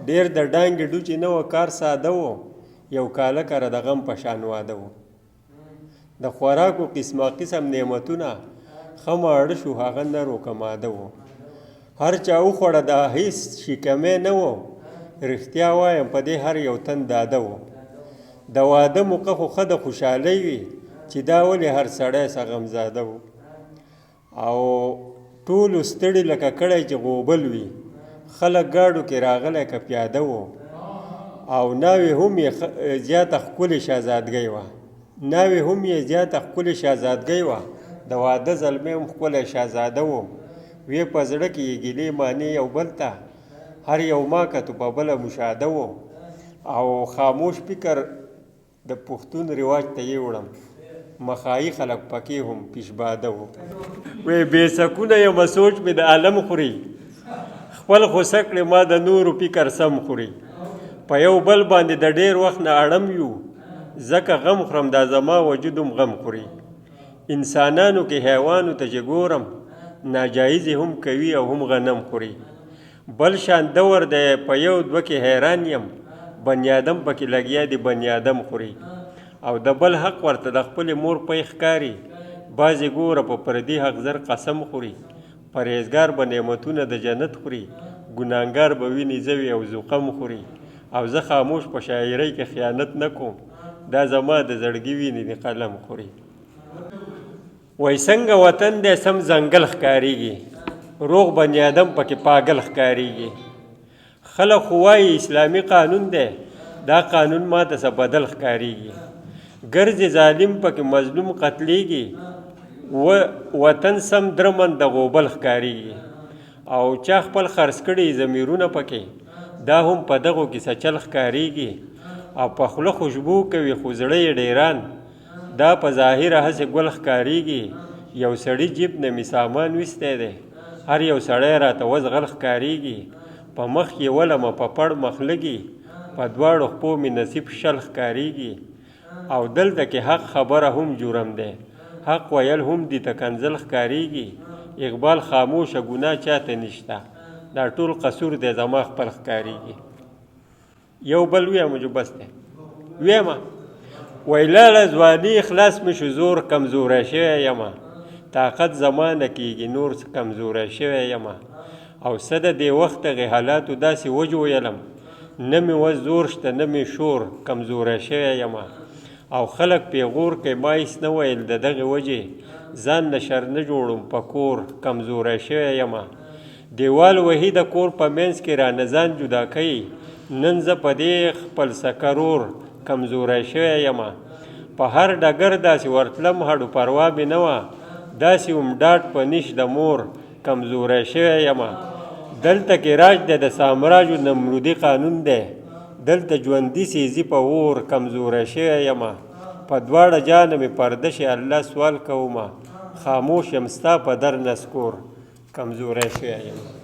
ډېر د ډانګې ډوچې نه وه، کار ساده و، یو کاله کره د غم په شان واده و. د خوراکو قسمه قسم نعمتونه ښه ماړه شو، هغه نر و که ماده و. هر چا وخوړه دا هېڅ شي کمی نه و، رښتیا وایم په دې هر یو تن داده و. د واده موقع خو ښه د خوشحالۍ وي، چې دا ولې هر سړی څه غمزاده و. او ټولو ستړي لکه کړی چې غوبل وي، خلک ګاډو کې راغلی که پیاده و. او ناوې هم یې زیاته ښکلې شهزادګۍ وه، ناوې هم یې زیاته ښکلې شهزادګۍ وه، د واده زلمی هم ښکلی شهزاده و. وی په زړه کې یې ګیلې مانې یو بل ته، هر یو ما کتو په بله مشاهده و. او خاموش فکر د پښتون رواج ته یې وړم، مخایي خلک پکې هم پیشباده و. وی بې سکونه یمه سوچ مې د عالم خوري، خپل خوسه کړې ما د نورو فکر سم خوري. په یو بل باندې د ډېر وخت نه اړم یو، ځکه غم خورم دا زما وجود هم غم خوري. انسانانو کې حیوانو ته چې ګورم، ناجایزې هم کوي او هم غنم خوري. بل شان دور دی په یو دوه کې حیران یم، بنیادم پکې لګیا دی بنیادم خوري. او د بل حق ورته د خپلې مور پی ښکاري، بعضې ګوره په پردي حق زر قسم خوري. پرهیزګار به نعمتونه د جنت خوري، ګناهګار به وینې ځوي او زوقم خوري. او زه خاموش په شاعرۍ کې خیانت نه کوم، دا زما د زړګي وینې د قلم خوري. وای څنګه وطن دی سم ځنګل ښکارېږي، روغ بنیادم پکې پاگل ښکارېږي. خلک خو وایي اسلامي قانون دی، دا قانون ماته څه بدل ښکارېږي. ګرځې ظالم پکې مظلوم قتلېږي، وطن سم درمن د غوبل ښکارېږي. او چا خپل خرڅ کړي ضمیرونه پکې، دا هم په دغو کې څه چل ښکارېږي. او په خوله خوشبو کوي خو زړه یې ډیران، دا په ظاهره هسې ګل ښکارېږي. یو سړي جیب نه مې سامان ویستی دی، هر یو سړی راته وزغل ښکارېږي. په مخ یې ولمه په پړ مخ لګي، په دواړو خپو مې نصیب شل ښکارېږي. او دلته کې حق خبره هم جرم دی، حق ویل هم دي ته کنځل ښکارېږي. اقبال خاموشه ګناه چاته نشته، دا ټول قصور دی زما خپل ښکارېږي. یو بل ویمه جو بس دی ویمه، وی لاړه ځواني خلاص مې شو زور، کمزوری شوی یمه، طاقت زما نه کېږي نور کمزوری شوی یمه. او څه د دې وخت دغې حالاتو داسې وجویلم، نه مې وس زور شته نه مې شور، کمزوری شوی یمه. او خلک پیغور کوي ما هېڅ نه ویل د دغې وجې، ځان نه شر نه جوړم په کور، کمزوری شوی یمه. دیوال وهي د کور په منځ کې رانه ځان جدا کوي، نن زه په دې خپل سکرور، کمزوری شوی یمه. په هر ډګر داسې ورتلم هډو پروا مې نه وه، داسې هم ډاډ په نیش د مور، کمزوری شوی یمه. دلته کې راج دی د سامراجو نمرودي قانون دی، دلته ژوندي سیزي په اور، کمزوری شوی یمه. په دواړه جانه مې پرده شي الله سوال کومه، خاموش یم ستا په در نسکور، کمزوری شوی یم.